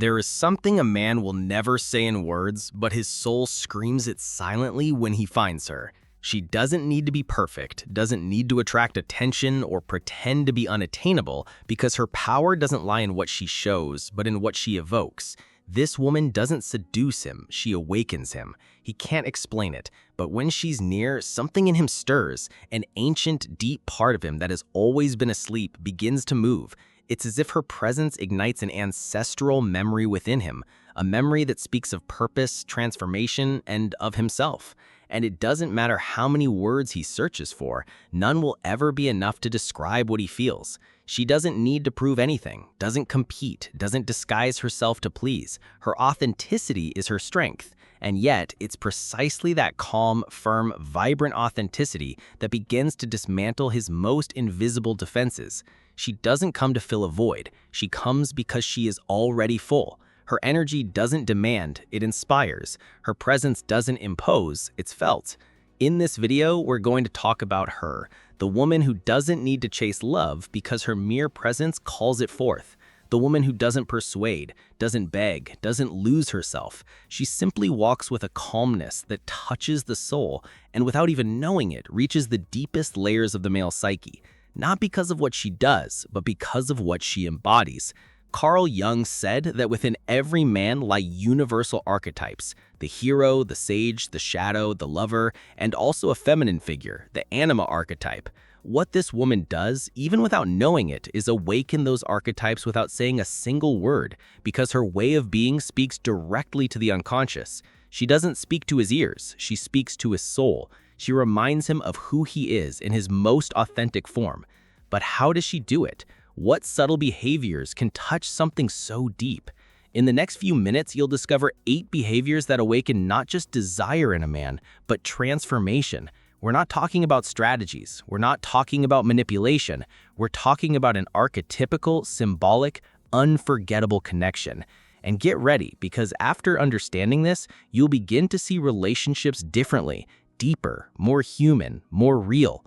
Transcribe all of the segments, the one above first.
There is something a man will never say in words, but his soul screams it silently when he finds her. She doesn't need to be perfect, doesn't need to attract attention or pretend to be unattainable, because her power doesn't lie in what she shows, but in what she evokes. This woman doesn't seduce him, she awakens him. He can't explain it, but when she's near, something in him stirs. An ancient, deep part of him that has always been asleep begins to move. It's as if her presence ignites an ancestral memory within him, a memory that speaks of purpose, transformation, and of himself. And it doesn't matter how many words he searches for, none will ever be enough to describe what he feels. She doesn't need to prove anything, doesn't compete, doesn't disguise herself to please. Her authenticity is her strength. And yet, it's precisely that calm, firm, vibrant authenticity that begins to dismantle his most invisible defenses. She doesn't come to fill a void. She comes because she is already full. Her energy doesn't demand, it inspires. Her presence doesn't impose, it's felt. In this video, we're going to talk about her, the woman who doesn't need to chase love because her mere presence calls it forth. The woman who doesn't persuade, doesn't beg, doesn't lose herself. She simply walks with a calmness that touches the soul and without even knowing it, reaches the deepest layers of the male psyche. Not because of what she does, but because of what she embodies. Carl Jung said that within every man lie universal archetypes: the hero, the sage, the shadow, the lover, and also a feminine figure, the anima archetype. What this woman does, even without knowing it, is awaken those archetypes without saying a single word, because her way of being speaks directly to the unconscious. She doesn't speak to his ears, she speaks to his soul. She reminds him of who he is in his most authentic form. But how does she do it? What subtle behaviors can touch something so deep? In the next few minutes, you'll discover 8 behaviors that awaken not just desire in a man, but transformation. We're not talking about strategies. We're not talking about manipulation. We're talking about an archetypical, symbolic, unforgettable connection. And get ready, because after understanding this, you'll begin to see relationships differently, deeper, more human, more real.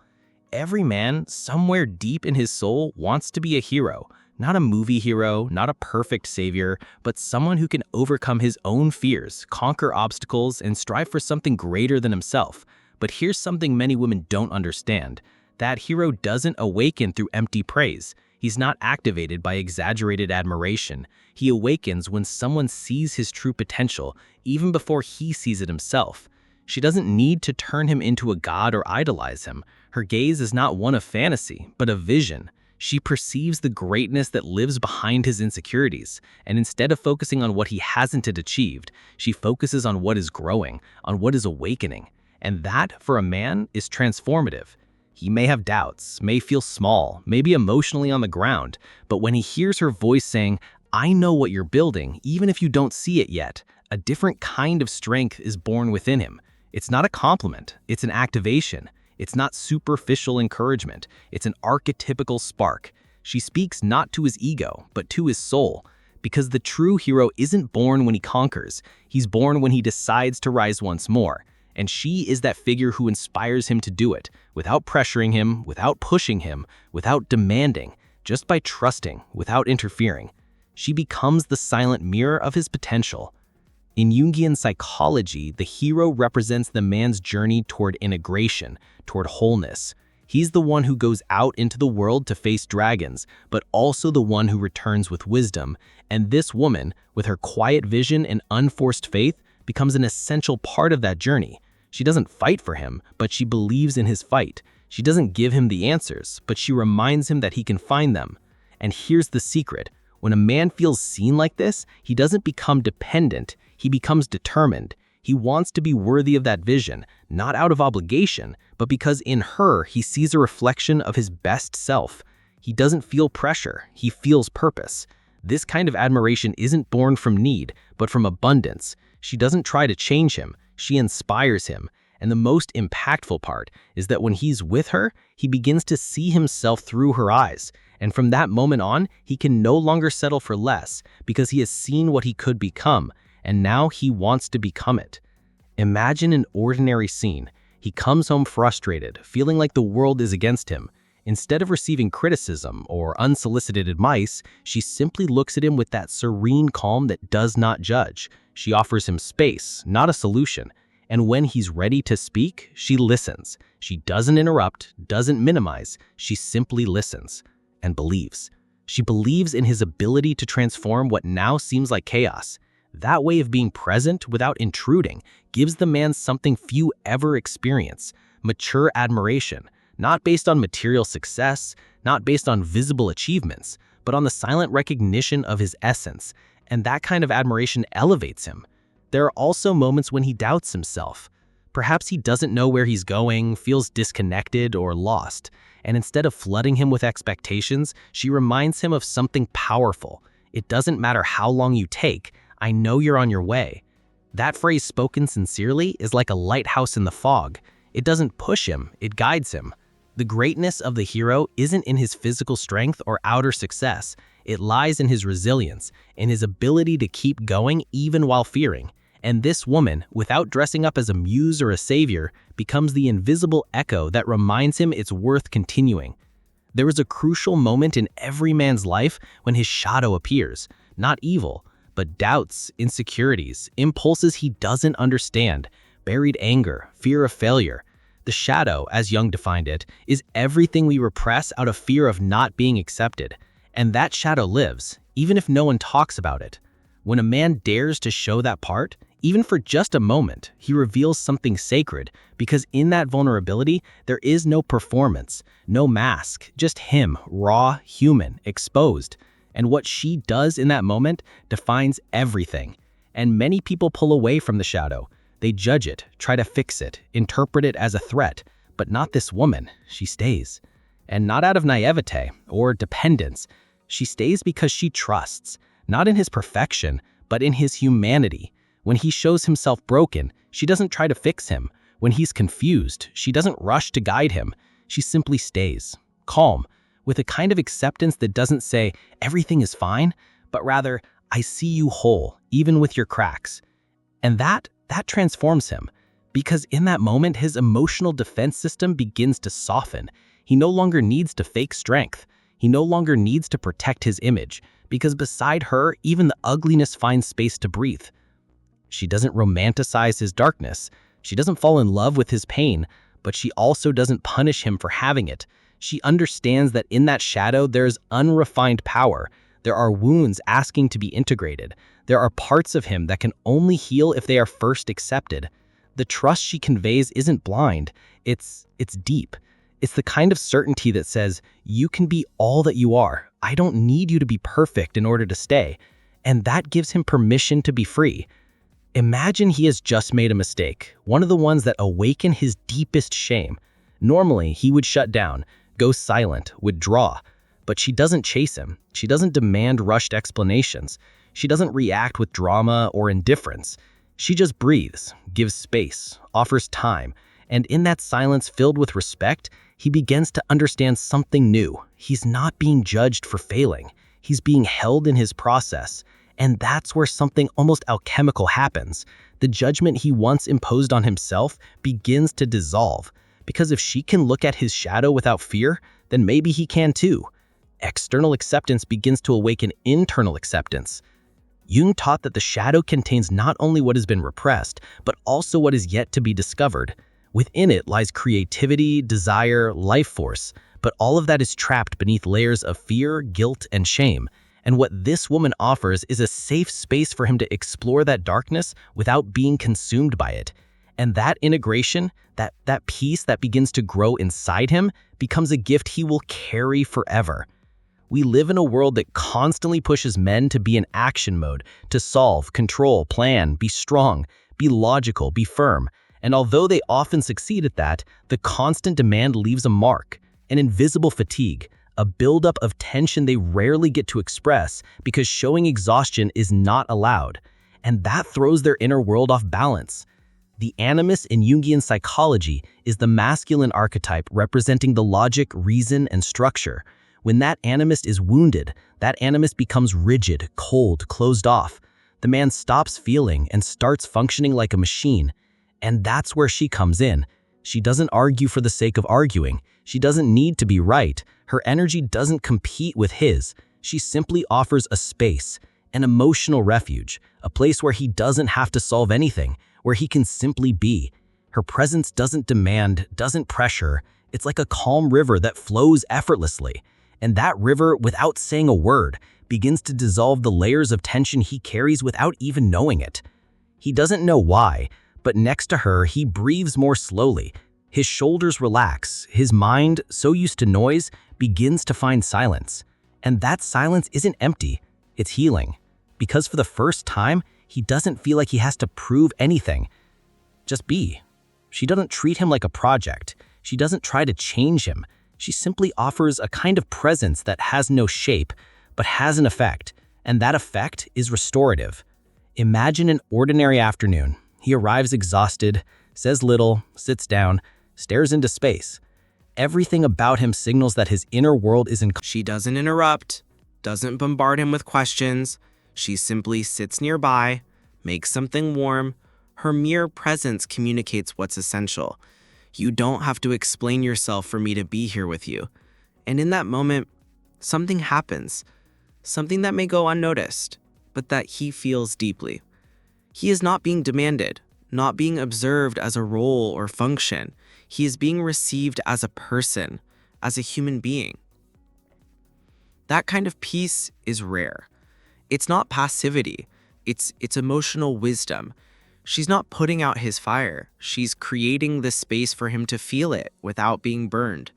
Every man, somewhere deep in his soul, wants to be a hero. Not a movie hero, not a perfect savior, but someone who can overcome his own fears, conquer obstacles, and strive for something greater than himself. But here's something many women don't understand. That hero doesn't awaken through empty praise. He's not activated by exaggerated admiration. He awakens when someone sees his true potential, even before he sees it himself. She doesn't need to turn him into a god or idolize him. Her gaze is not one of fantasy, but of vision. She perceives the greatness that lives behind his insecurities, and instead of focusing on what he hasn't yet achieved, she focuses on what is growing, on what is awakening. And that, for a man, is transformative. He may have doubts, may feel small, may be emotionally on the ground, but when he hears her voice saying, "I know what you're building, even if you don't see it yet," a different kind of strength is born within him. It's not a compliment, it's an activation. It's not superficial encouragement, it's an archetypical spark. She speaks not to his ego, but to his soul. Because the true hero isn't born when he conquers, he's born when he decides to rise once more. And she is that figure who inspires him to do it, without pressuring him, without pushing him, without demanding, just by trusting, without interfering. She becomes the silent mirror of his potential. In Jungian psychology, the hero represents the man's journey toward integration, toward wholeness. He's the one who goes out into the world to face dragons, but also the one who returns with wisdom. And this woman, with her quiet vision and unforced faith, becomes an essential part of that journey. She doesn't fight for him, but she believes in his fight. She doesn't give him the answers, but she reminds him that he can find them. And here's the secret. When a man feels seen like this, he doesn't become dependent, he becomes determined. He wants to be worthy of that vision, not out of obligation, but because in her he sees a reflection of his best self. He doesn't feel pressure, he feels purpose. This kind of admiration isn't born from need, but from abundance. She doesn't try to change him, she inspires him. And the most impactful part is that when he's with her, he begins to see himself through her eyes. And from that moment on, he can no longer settle for less because he has seen what he could become, and now he wants to become it. Imagine an ordinary scene. He comes home frustrated, feeling like the world is against him. Instead of receiving criticism or unsolicited advice, she simply looks at him with that serene calm that does not judge. She offers him space, not a solution. And when he's ready to speak, she listens. She doesn't interrupt, doesn't minimize. She simply listens and believes. She believes in his ability to transform what now seems like chaos. That way of being present without intruding gives the man something few ever experience: mature admiration, not based on material success, not based on visible achievements, but on the silent recognition of his essence. And that kind of admiration elevates him. There are also moments when he doubts himself. Perhaps he doesn't know where he's going, feels disconnected or lost. And instead of flooding him with expectations, she reminds him of something powerful. It doesn't matter how long you take, I know you're on your way. That phrase, spoken sincerely, is like a lighthouse in the fog. It doesn't push him, it guides him. The greatness of the hero isn't in his physical strength or outer success. It lies in his resilience, in his ability to keep going even while fearing. And this woman, without dressing up as a muse or a savior, becomes the invisible echo that reminds him it's worth continuing. There is a crucial moment in every man's life when his shadow appears, not evil, but doubts, insecurities, impulses he doesn't understand, buried anger, fear of failure. The shadow, as Jung defined it, is everything we repress out of fear of not being accepted. And that shadow lives, even if no one talks about it. When a man dares to show that part, even for just a moment, he reveals something sacred, because in that vulnerability, there is no performance, no mask, just him, raw, human, exposed. And what she does in that moment defines everything. And many people pull away from the shadow. They judge it, try to fix it, interpret it as a threat. But not this woman. She stays. And not out of naivete or dependence. She stays because she trusts, not in his perfection, but in his humanity. When he shows himself broken, she doesn't try to fix him. When he's confused, she doesn't rush to guide him. She simply stays, calm, with a kind of acceptance that doesn't say, everything is fine, but rather, I see you whole, even with your cracks. And that transforms him, because in that moment, his emotional defense system begins to soften. He no longer needs to fake strength. He no longer needs to protect his image, because beside her, even the ugliness finds space to breathe. She doesn't romanticize his darkness. She doesn't fall in love with his pain, but she also doesn't punish him for having it. She understands that in that shadow, there's unrefined power. There are wounds asking to be integrated. There are parts of him that can only heal if they are first accepted. The trust she conveys isn't blind. It's deep. It's the kind of certainty that says, you can be all that you are. I don't need you to be perfect in order to stay. And that gives him permission to be free. Imagine he has just made a mistake, one of the ones that awaken his deepest shame. Normally, he would shut down, go silent, withdraw. But she doesn't chase him. She doesn't demand rushed explanations. She doesn't react with drama or indifference. She just breathes, gives space, offers time. And in that silence filled with respect, he begins to understand something new. He's not being judged for failing. He's being held in his process. And that's where something almost alchemical happens. The judgment he once imposed on himself begins to dissolve. Because if she can look at his shadow without fear, then maybe he can too. External acceptance begins to awaken internal acceptance. Jung taught that the shadow contains not only what has been repressed, but also what is yet to be discovered. Within it lies creativity, desire, life force, but all of that is trapped beneath layers of fear, guilt, and shame. And what this woman offers is a safe space for him to explore that darkness without being consumed by it. And that integration, that peace that begins to grow inside him, becomes a gift he will carry forever. We live in a world that constantly pushes men to be in action mode, to solve, control, plan, be strong, be logical, be firm. And although they often succeed at that, the constant demand leaves a mark, an invisible fatigue, a buildup of tension they rarely get to express because showing exhaustion is not allowed. And that throws their inner world off balance. The animus in Jungian psychology is the masculine archetype representing the logic, reason, and structure. When that animus is wounded, that animus becomes rigid, cold, closed off. The man stops feeling and starts functioning like a machine. And that's where she comes in. She doesn't argue for the sake of arguing. She doesn't need to be right. Her energy doesn't compete with his. She simply offers a space, an emotional refuge, a place where he doesn't have to solve anything, where he can simply be. Her presence doesn't demand, doesn't pressure. It's like a calm river that flows effortlessly. And that river, without saying a word, begins to dissolve the layers of tension he carries without even knowing it. He doesn't know why, but next to her, he breathes more slowly. His shoulders relax. His mind, so used to noise, begins to find silence. And that silence isn't empty. It's healing. Because for the first time, he doesn't feel like he has to prove anything. Just be. She doesn't treat him like a project. She doesn't try to change him. She simply offers a kind of presence that has no shape, but has an effect. And that effect is restorative. Imagine an ordinary afternoon. He arrives exhausted, says little, sits down, stares into space. Everything about him signals that his inner world is in. She doesn't interrupt, doesn't bombard him with questions. She simply sits nearby, makes something warm. Her mere presence communicates what's essential. You don't have to explain yourself for me to be here with you. And in that moment, something happens. Something that may go unnoticed, but that he feels deeply. He is not being demanded, not being observed as a role or function. He is being received as a person, as a human being. That kind of peace is rare. It's not passivity, it's emotional wisdom. She's not putting out his fire. She's creating the space for him to feel it without being burned.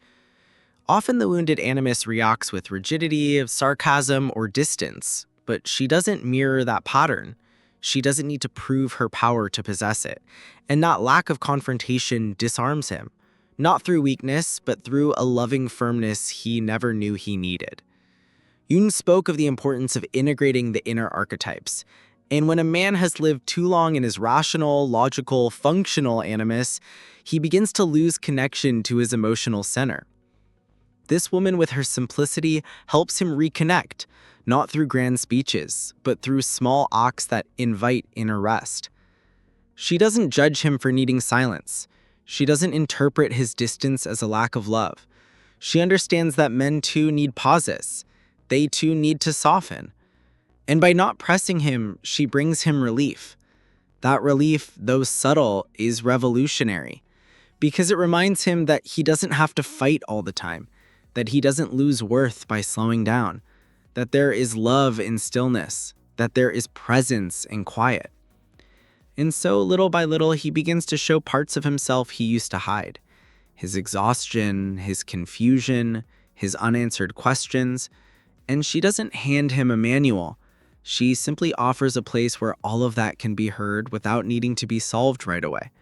Often the wounded animus reacts with rigidity, sarcasm, or distance, but she doesn't mirror that pattern. She doesn't need to prove her power to possess it, and that lack of confrontation disarms him, not through weakness, but through a loving firmness he never knew he needed. Jung spoke of the importance of integrating the inner archetypes, and when a man has lived too long in his rational, logical, functional animus, he begins to lose connection to his emotional center. This woman with her simplicity helps him reconnect, not through grand speeches, but through small acts that invite inner rest. She doesn't judge him for needing silence. She doesn't interpret his distance as a lack of love. She understands that men too need pauses. They too need to soften. And by not pressing him, she brings him relief. That relief, though subtle, is revolutionary, because it reminds him that he doesn't have to fight all the time, that he doesn't lose worth by slowing down, that there is love in stillness, that there is presence in quiet. And so, little by little, he begins to show parts of himself he used to hide. His exhaustion, his confusion, his unanswered questions. And she doesn't hand him a manual. She simply offers a place where all of that can be heard without needing to be solved right away.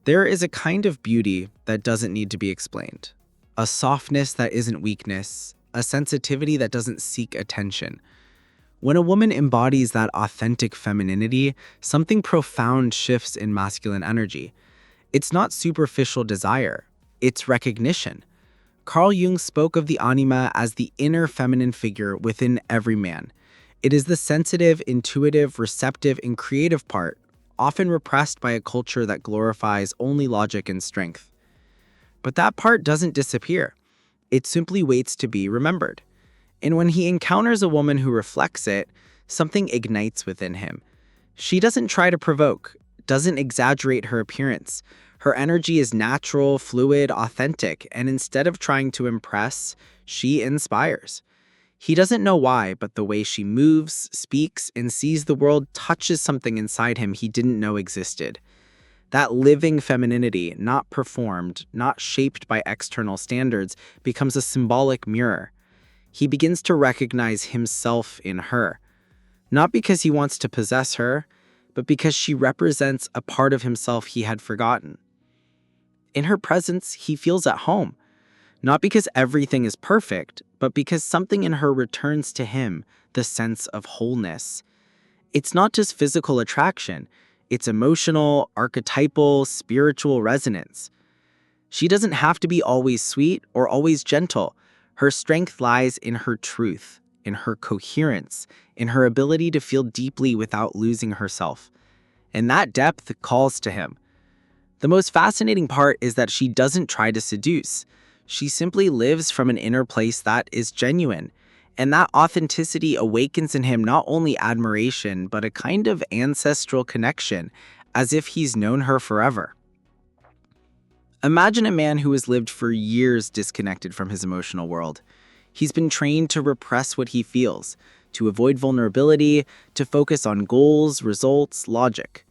There is a kind of beauty that doesn't need to be explained. A softness that isn't weakness, a sensitivity that doesn't seek attention. When a woman embodies that authentic femininity, something profound shifts in masculine energy. It's not superficial desire, it's recognition. Carl Jung spoke of the anima as the inner feminine figure within every man. It is the sensitive, intuitive, receptive, and creative part, often repressed by a culture that glorifies only logic and strength. But that part doesn't disappear. It simply waits to be remembered. And when he encounters a woman who reflects it, something ignites within him. She doesn't try to provoke, doesn't exaggerate her appearance. Her energy is natural, fluid, authentic, and instead of trying to impress, she inspires. He doesn't know why, but the way she moves, speaks, and sees the world touches something inside him he didn't know existed. That living femininity, not performed, not shaped by external standards, becomes a symbolic mirror. He begins to recognize himself in her, not because he wants to possess her, but because she represents a part of himself he had forgotten. In her presence, he feels at home, not because everything is perfect, but because something in her returns to him the sense of wholeness. It's not just physical attraction, it's emotional, archetypal, spiritual resonance. She doesn't have to be always sweet or always gentle. Her strength lies in her truth, in her coherence, in her ability to feel deeply without losing herself. And that depth calls to him. The most fascinating part is that she doesn't try to seduce. She simply lives from an inner place that is genuine. And that authenticity awakens in him not only admiration, but a kind of ancestral connection, as if he's known her forever. Imagine a man who has lived for years disconnected from his emotional world. He's been trained to repress what he feels, to avoid vulnerability, to focus on goals, results, logic.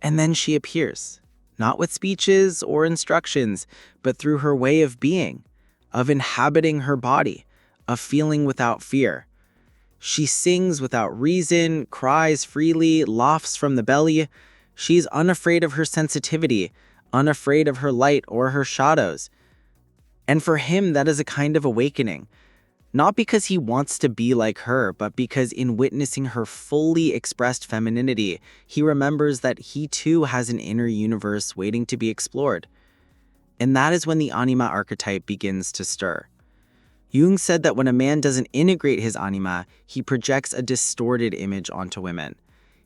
And then she appears, not with speeches or instructions, but through her way of being, of inhabiting her body, of feeling without fear. She sings without reason, cries freely, laughs from the belly. She's unafraid of her sensitivity, unafraid of her light or her shadows. And for him, that is a kind of awakening. Not because he wants to be like her, but because in witnessing her fully expressed femininity, he remembers that he too has an inner universe waiting to be explored. And that is when the anima archetype begins to stir. Jung said that when a man doesn't integrate his anima, he projects a distorted image onto women.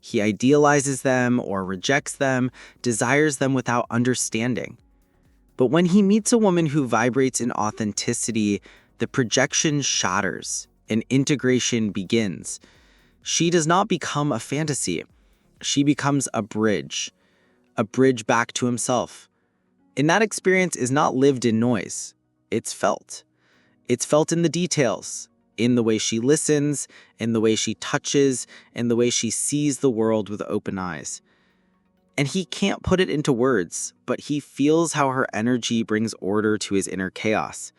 He idealizes them or rejects them, desires them without understanding. But when he meets a woman who vibrates in authenticity, the projection shatters and integration begins. She does not become a fantasy. She becomes a bridge back to himself. And that experience is not lived in noise. It's felt. It's felt in the details, in the way she listens, in the way she touches, in the way she sees the world with open eyes. And he can't put it into words, but he feels how her energy brings order to his inner chaos.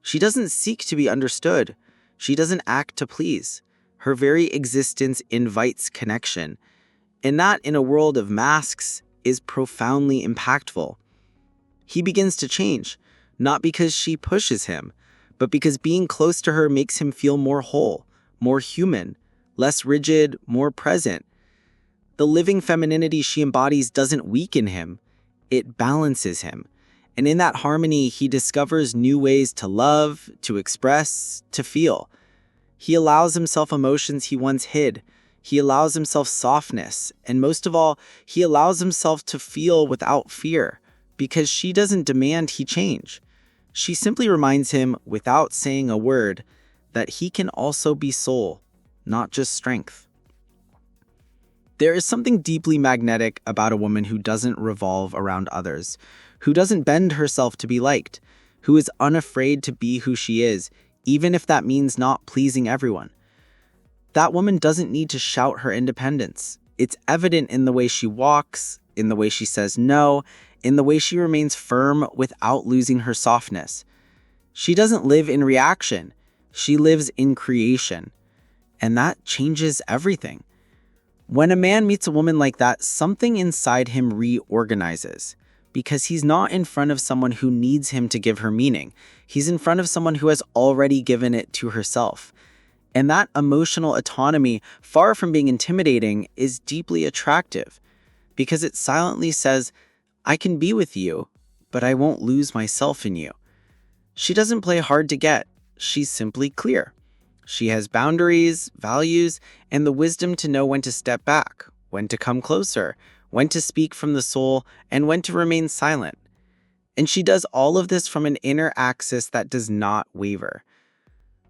She doesn't seek to be understood. She doesn't act to please. Her very existence invites connection. And that, in a world of masks, is profoundly impactful. He begins to change, not because she pushes him, but because being close to her makes him feel more whole, more human, less rigid, more present. The living femininity she embodies doesn't weaken him, it balances him. And in that harmony, he discovers new ways to love, to express, to feel. He allows himself emotions he once hid. He allows himself softness. And most of all, he allows himself to feel without fear, because she doesn't demand he change. She simply reminds him, without saying a word, that he can also be soul, not just strength. There is something deeply magnetic about a woman who doesn't revolve around others, who doesn't bend herself to be liked, who is unafraid to be who she is, even if that means not pleasing everyone. That woman doesn't need to shout her independence. It's evident in the way she walks, in the way she says no, in the way she remains firm without losing her softness. She doesn't live in reaction. She lives in creation. And that changes everything. When a man meets a woman like that, something inside him reorganizes. Because he's not in front of someone who needs him to give her meaning. He's in front of someone who has already given it to herself. And that emotional autonomy, far from being intimidating, is deeply attractive. Because it silently says, I can be with you, but I won't lose myself in you. She doesn't play hard to get. She's simply clear. She has boundaries, values, and the wisdom to know when to step back, when to come closer, when to speak from the soul, and when to remain silent. And she does all of this from an inner axis that does not waver.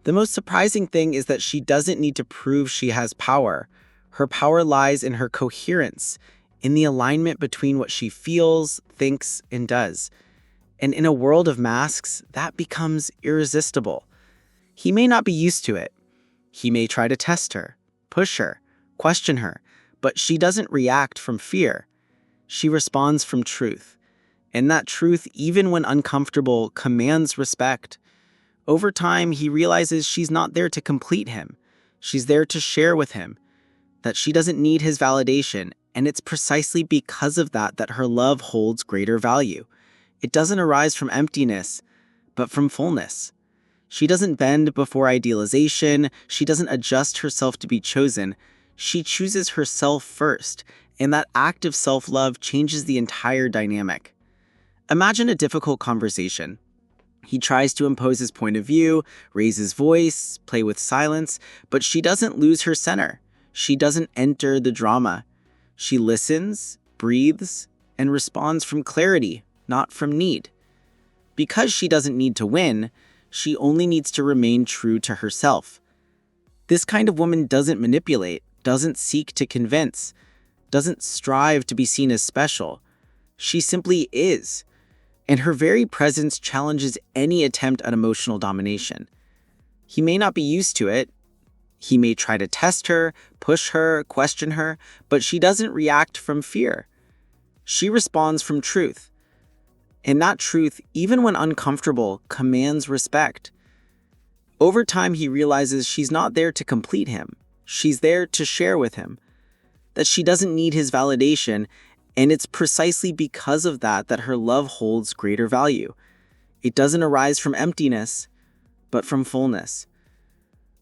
The most surprising thing is that she doesn't need to prove she has power. Her power lies in her coherence, in the alignment between what she feels, thinks, and does. And in a world of masks, that becomes irresistible. He may not be used to it. He may try to test her, push her, question her, but she doesn't react from fear. She responds from truth. And that truth, even when uncomfortable, commands respect. Over time, he realizes she's not there to complete him. She's there to share with him, that she doesn't need his validation, and it's precisely because of that that her love holds greater value. It doesn't arise from emptiness, but from fullness. She doesn't bend before idealization. She doesn't adjust herself to be chosen. She chooses herself first, and that act of self-love changes the entire dynamic. Imagine a difficult conversation. He tries to impose his point of view, raise his voice, play with silence, but she doesn't lose her center. She doesn't enter the drama. She listens, breathes, and responds from clarity, not from need. Because she doesn't need to win, she only needs to remain true to herself. This kind of woman doesn't manipulate, doesn't seek to convince, doesn't strive to be seen as special. She simply is, and her very presence challenges any attempt at emotional domination. He may not be used to it. He may try to test her, push her, question her, but she doesn't react from fear. She responds from truth. And that truth, even when uncomfortable, commands respect. Over time, he realizes she's not there to complete him. She's there to share with him. That she doesn't need his validation, and it's precisely because of that that her love holds greater value. It doesn't arise from emptiness, but from fullness.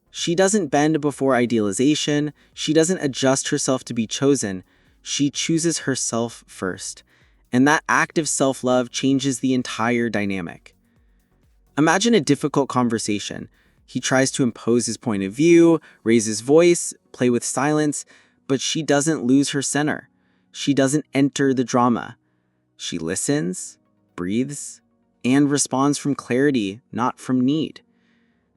She doesn't bend before idealization. She doesn't adjust herself to be chosen. She chooses herself first. And that active self-love changes the entire dynamic. Imagine a difficult conversation. He tries to impose his point of view, raise his voice, play with silence, but she doesn't lose her center. She doesn't enter the drama. She listens, breathes, and responds from clarity, not from need.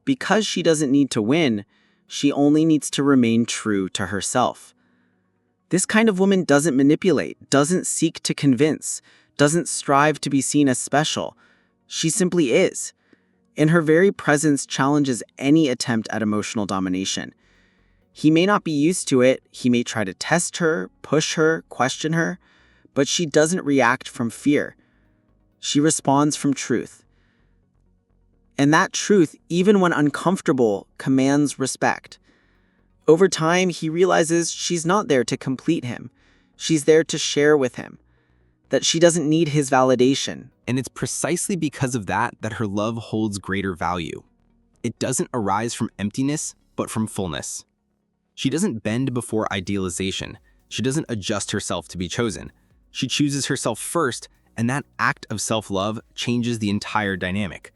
Because she doesn't need to win, she only needs to remain true to herself. This kind of woman doesn't manipulate, doesn't seek to convince, doesn't strive to be seen as special. She simply is. And her very presence challenges any attempt at emotional domination. He may not be used to it, he may try to test her, push her, question her, but she doesn't react from fear. She responds from truth. And that truth, even when uncomfortable, commands respect. Over time, he realizes she's not there to complete him. She's there to share with him. That she doesn't need his validation. And it's precisely because of that that her love holds greater value. It doesn't arise from emptiness, but from fullness. She doesn't bend before idealization. She doesn't adjust herself to be chosen. She chooses herself first, and that act of self-love changes the entire dynamic.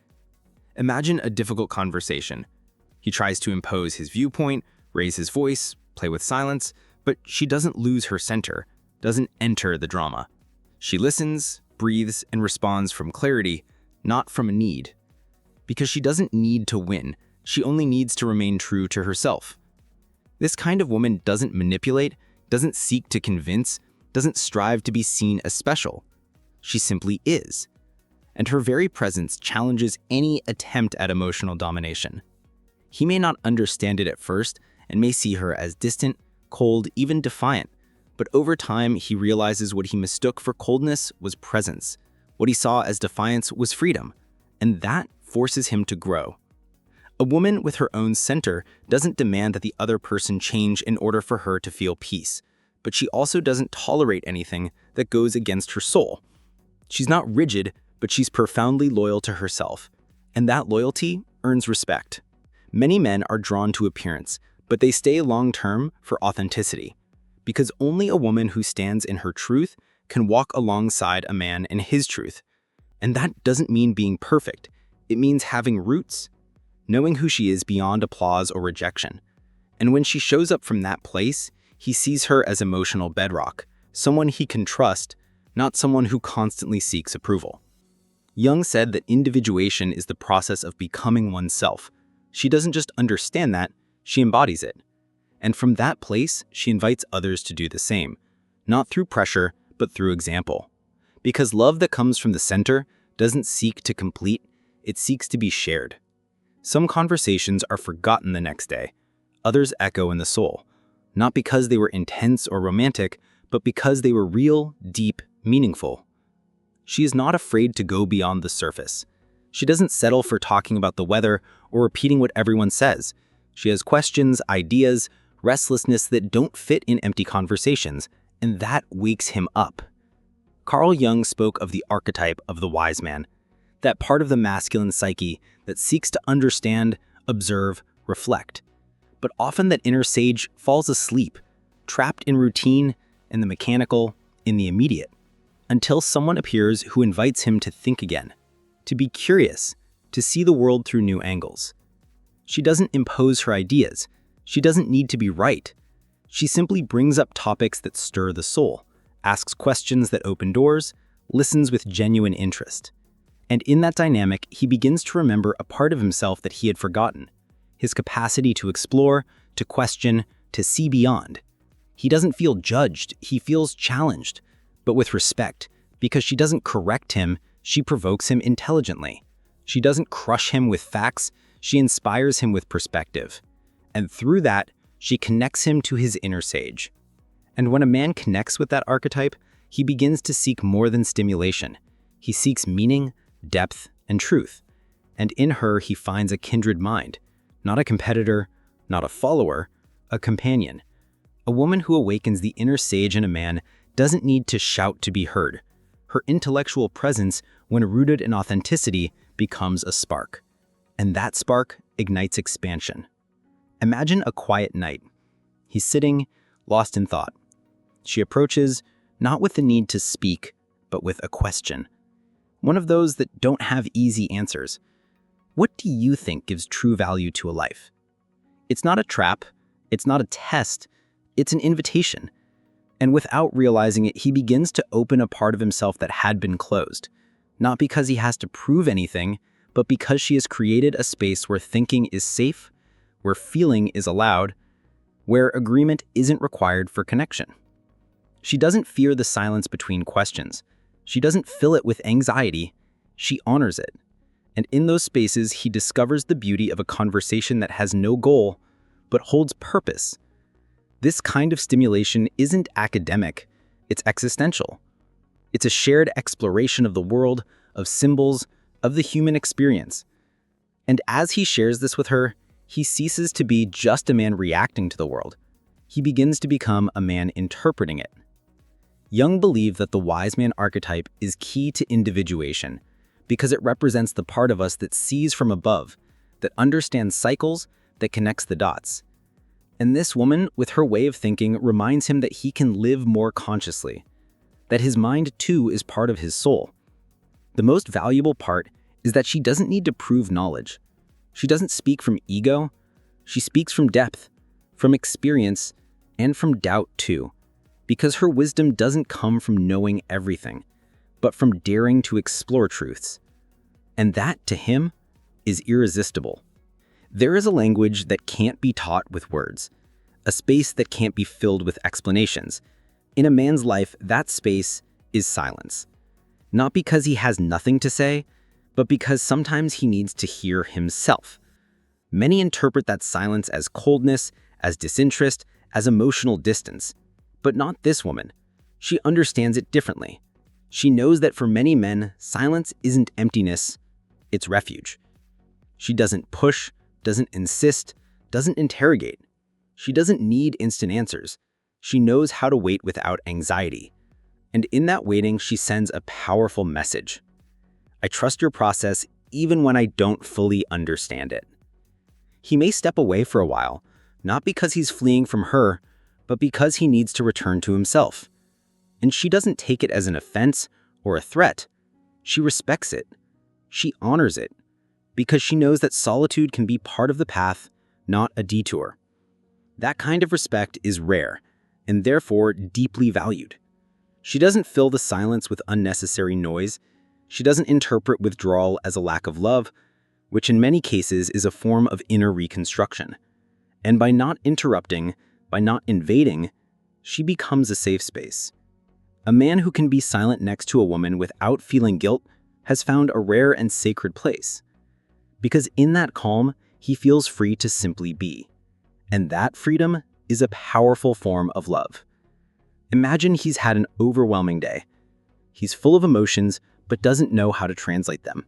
Imagine a difficult conversation. He tries to impose his viewpoint, raise his voice, play with silence, but she doesn't lose her center, doesn't enter the drama. She listens, breathes, and responds from clarity, not from a need. Because she doesn't need to win, she only needs to remain true to herself. This kind of woman doesn't manipulate, doesn't seek to convince, doesn't strive to be seen as special. She simply is. And her very presence challenges any attempt at emotional domination. He may not understand it at first and may see her as distant, cold, even defiant, but over time he realizes what he mistook for coldness was presence. What he saw as defiance was freedom, and that forces him to grow. A woman with her own center doesn't demand that the other person change in order for her to feel peace, but she also doesn't tolerate anything that goes against her soul. She's not rigid, but she's profoundly loyal to herself, and that loyalty earns respect. Many men are drawn to appearance, but they stay long-term for authenticity, because only a woman who stands in her truth can walk alongside a man in his truth. And that doesn't mean being perfect. It means having roots, knowing who she is beyond applause or rejection. And when she shows up from that place, he sees her as emotional bedrock, someone he can trust, not someone who constantly seeks approval. Jung said that individuation is the process of becoming oneself. She doesn't just understand that, she embodies it. And from that place, she invites others to do the same, not through pressure, but through example. Because love that comes from the center doesn't seek to complete, it seeks to be shared. Some conversations are forgotten the next day, others echo in the soul, not because they were intense or romantic, but because they were real, deep, meaningful. She is not afraid to go beyond the surface. She doesn't settle for talking about the weather or repeating what everyone says. She has questions, ideas, restlessness that don't fit in empty conversations, and that wakes him up. Carl Jung spoke of the archetype of the wise man, that part of the masculine psyche that seeks to understand, observe, reflect. But often that inner sage falls asleep, trapped in routine, in the mechanical, in the immediate, until someone appears who invites him to think again, to be curious, to see the world through new angles. She doesn't impose her ideas. She doesn't need to be right. She simply brings up topics that stir the soul, asks questions that open doors, listens with genuine interest. And in that dynamic, he begins to remember a part of himself that he had forgotten, his capacity to explore, to question, to see beyond. He doesn't feel judged, he feels challenged, but with respect, because she doesn't correct him, she provokes him intelligently. She doesn't crush him with facts, she inspires him with perspective. And through that, she connects him to his inner sage. And when a man connects with that archetype, he begins to seek more than stimulation. He seeks meaning, depth, and truth. And in her, he finds a kindred mind, not a competitor, not a follower, a companion. A woman who awakens the inner sage in a man doesn't need to shout to be heard. Her intellectual presence, when rooted in authenticity, becomes a spark. And that spark ignites expansion. Imagine a quiet night. He's sitting, lost in thought. She approaches, not with the need to speak, but with a question. One of those that don't have easy answers. What do you think gives true value to a life? It's not a trap, it's not a test, it's an invitation. And without realizing it, he begins to open a part of himself that had been closed. Not because he has to prove anything, but because she has created a space where thinking is safe, where feeling is allowed, where agreement isn't required for connection. She doesn't fear the silence between questions. She doesn't fill it with anxiety. She honors it. And in those spaces, he discovers the beauty of a conversation that has no goal, but holds purpose. This kind of stimulation isn't academic, it's existential. It's a shared exploration of the world, of symbols, of the human experience. And as he shares this with her, he ceases to be just a man reacting to the world. He begins to become a man interpreting it. Jung believed that the wise man archetype is key to individuation because it represents the part of us that sees from above, that understands cycles, that connects the dots. And this woman, with her way of thinking, reminds him that he can live more consciously, that his mind too is part of his soul. The most valuable part is that she doesn't need to prove knowledge. She doesn't speak from ego, she speaks from depth, from experience, and from doubt too, because her wisdom doesn't come from knowing everything, but from daring to explore truths. And that, to him, is irresistible. There is a language that can't be taught with words, a space that can't be filled with explanations. In a man's life, that space is silence. Not because he has nothing to say, but because sometimes he needs to hear himself. Many interpret that silence as coldness, as disinterest, as emotional distance. But not this woman. She understands it differently. She knows that for many men, silence isn't emptiness, it's refuge. She doesn't push, doesn't insist, doesn't interrogate. She doesn't need instant answers. She knows how to wait without anxiety. And in that waiting, she sends a powerful message. I trust your process even when I don't fully understand it. He may step away for a while, not because he's fleeing from her, but because he needs to return to himself. And she doesn't take it as an offense or a threat. She respects it. She honors it, because she knows that solitude can be part of the path, not a detour. That kind of respect is rare, and therefore deeply valued. She doesn't fill the silence with unnecessary noise. She doesn't interpret withdrawal as a lack of love, which in many cases is a form of inner reconstruction. And by not interrupting, by not invading, she becomes a safe space. A man who can be silent next to a woman without feeling guilt has found a rare and sacred place. Because in that calm, he feels free to simply be. And that freedom is a powerful form of love. Imagine he's had an overwhelming day. He's full of emotions, but doesn't know how to translate them.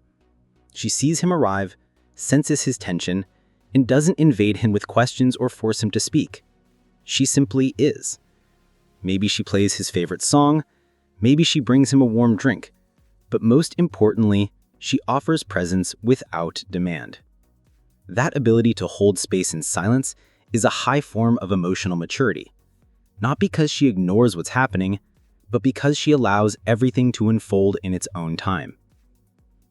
She sees him arrive, senses his tension, and doesn't invade him with questions or force him to speak. She simply is. Maybe she plays his favorite song, maybe she brings him a warm drink, but most importantly, she offers presence without demand. That ability to hold space in silence is a high form of emotional maturity, not because she ignores what's happening, but because she allows everything to unfold in its own time.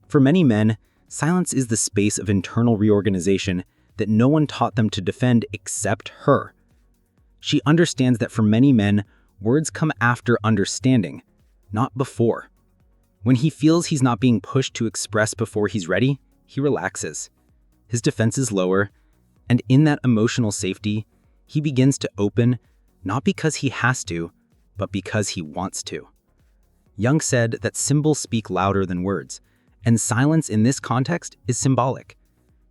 For many men, silence is the space of internal reorganization that no one taught them to defend except her. She understands that for many men, Words come after understanding, not before. When he feels he's not being pushed to express before he's ready, he relaxes. His defenses lower, and in that emotional safety, he begins to open, not because he has to, but because he wants to. Jung said that symbols speak louder than words, and silence in this context is symbolic.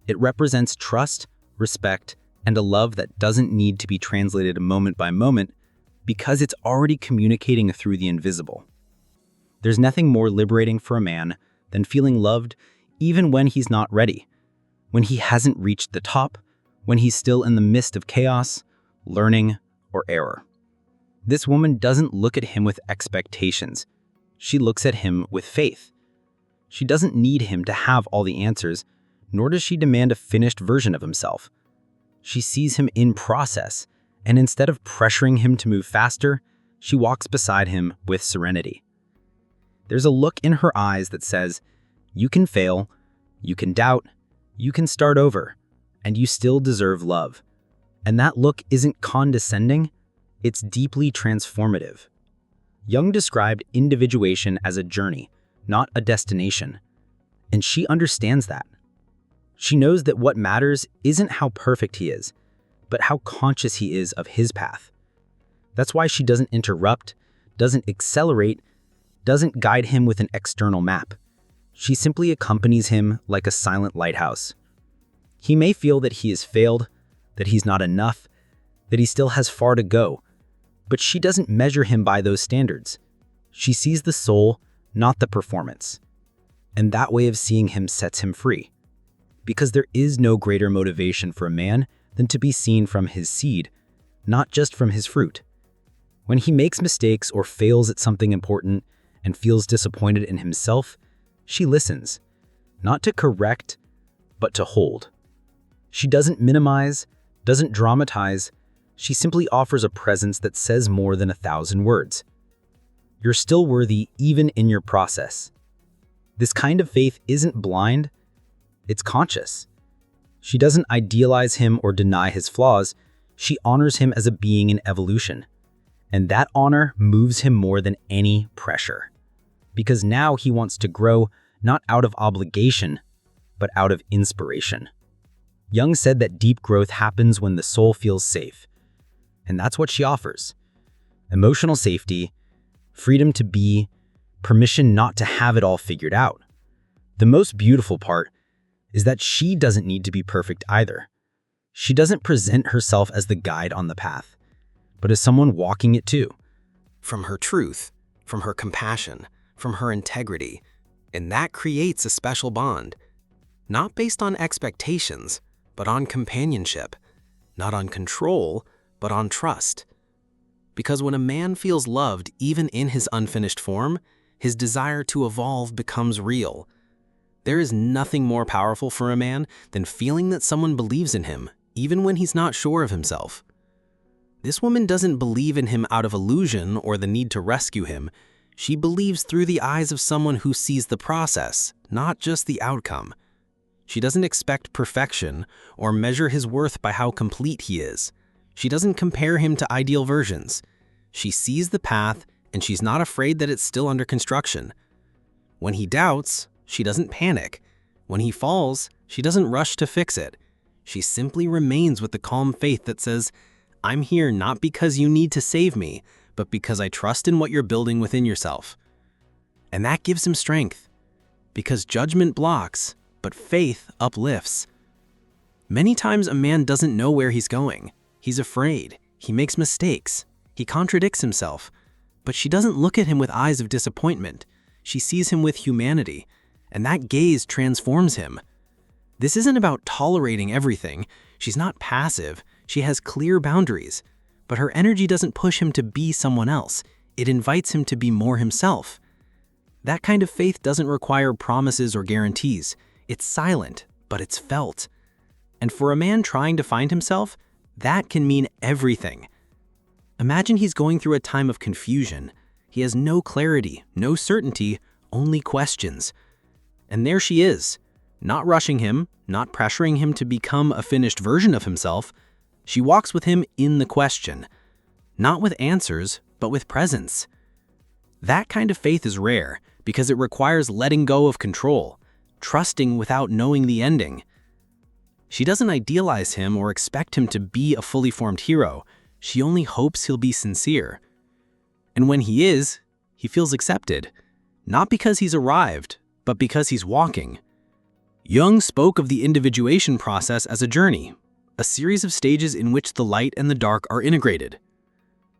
It represents trust, respect, and a love that doesn't need to be translated moment by moment because it's already communicating through the invisible. There's nothing more liberating for a man than feeling loved even when he's not ready, when he hasn't reached the top, when he's still in the midst of chaos, learning, or error. This woman doesn't look at him with expectations. She looks at him with faith. She doesn't need him to have all the answers, nor does she demand a finished version of himself. She sees him in process, and instead of pressuring him to move faster, she walks beside him with serenity. There's a look in her eyes that says, you can fail, you can doubt, you can start over, and you still deserve love. And that look isn't condescending, it's deeply transformative. Jung described individuation as a journey, not a destination, and she understands that. She knows that what matters isn't how perfect he is, but how conscious he is of his path. That's why she doesn't interrupt, doesn't accelerate, doesn't guide him with an external map. She simply accompanies him like a silent lighthouse. He may feel that he has failed, that he's not enough, that he still has far to go, but she doesn't measure him by those standards. She sees the soul, not the performance. And that way of seeing him sets him free. Because there is no greater motivation for a man than to be seen from his seed, not just from his fruit. When he makes mistakes or fails at something important and feels disappointed in himself, she listens, not to correct, but to hold. She doesn't minimize, doesn't dramatize, she simply offers a presence that says more than 1,000 words. You're still worthy even in your process. This kind of faith isn't blind, it's conscious. She doesn't idealize him or deny his flaws, she honors him as a being in evolution. And that honor moves him more than any pressure. Because now he wants to grow not out of obligation, but out of inspiration. Jung said that deep growth happens when the soul feels safe. And that's what she offers. Emotional safety, freedom to be, permission not to have it all figured out. The most beautiful part is that she doesn't need to be perfect either. She doesn't present herself as the guide on the path, but as someone walking it too. From her truth, from her compassion, from her integrity, and that creates a special bond, not based on expectations, but on companionship, not on control, but on trust. Because when a man feels loved even in his unfinished form, his desire to evolve becomes real. There is nothing more powerful for a man than feeling that someone believes in him, even when he's not sure of himself. This woman doesn't believe in him out of illusion or the need to rescue him. She believes through the eyes of someone who sees the process, not just the outcome. She doesn't expect perfection or measure his worth by how complete he is. She doesn't compare him to ideal versions. She sees the path, and she's not afraid that it's still under construction. When he doubts, she doesn't panic. When he falls, she doesn't rush to fix it. She simply remains with the calm faith that says, I'm here not because you need to save me, but because I trust in what you're building within yourself. And that gives him strength, because judgment blocks, but faith uplifts. Many times a man doesn't know where he's going. He's afraid. He makes mistakes. He contradicts himself. But she doesn't look at him with eyes of disappointment. She sees him with humanity, and that gaze transforms him. This isn't about tolerating everything. She's not passive. She has clear boundaries. But her energy doesn't push him to be someone else. It invites him to be more himself. That kind of faith doesn't require promises or guarantees. It's silent, but it's felt. And for a man trying to find himself, that can mean everything. Imagine he's going through a time of confusion. He has no clarity, no certainty, only questions. And there she is, not rushing him, not pressuring him to become a finished version of himself. She walks with him in the question. not with answers, but with presence. That kind of faith is rare because it requires letting go of control, trusting without knowing the ending. She doesn't idealize him or expect him to be a fully formed hero. She only hopes he'll be sincere. And when he is, he feels accepted, not because he's arrived, but because he's walking. Jung spoke of the individuation process as a journey, a series of stages in which the light and the dark are integrated.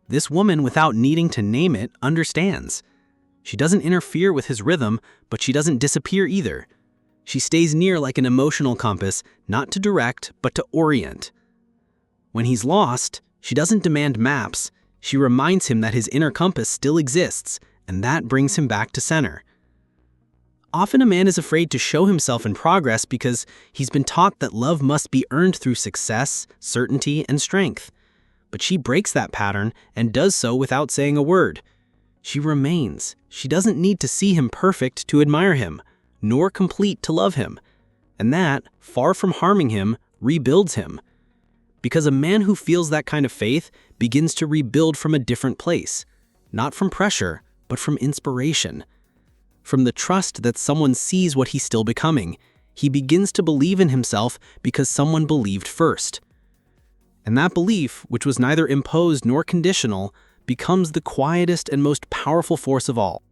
This woman, without needing to name it, understands. She doesn't interfere with his rhythm, but she doesn't disappear either. She stays near like an emotional compass, not to direct, but to orient. When he's lost, she doesn't demand maps. She reminds him that his inner compass still exists, and that brings him back to center. Often a man is afraid to show himself in progress because he's been taught that love must be earned through success, certainty, and strength. But she breaks that pattern and does so without saying a word. She remains. She doesn't need to see him perfect to admire him, nor complete to love him. And that, far from harming him, rebuilds him. Because a man who feels that kind of faith begins to rebuild from a different place, not from pressure, but from inspiration. From the trust that someone sees what he's still becoming, he begins to believe in himself because someone believed first. And that belief, which was neither imposed nor conditional, becomes the quietest and most powerful force of all.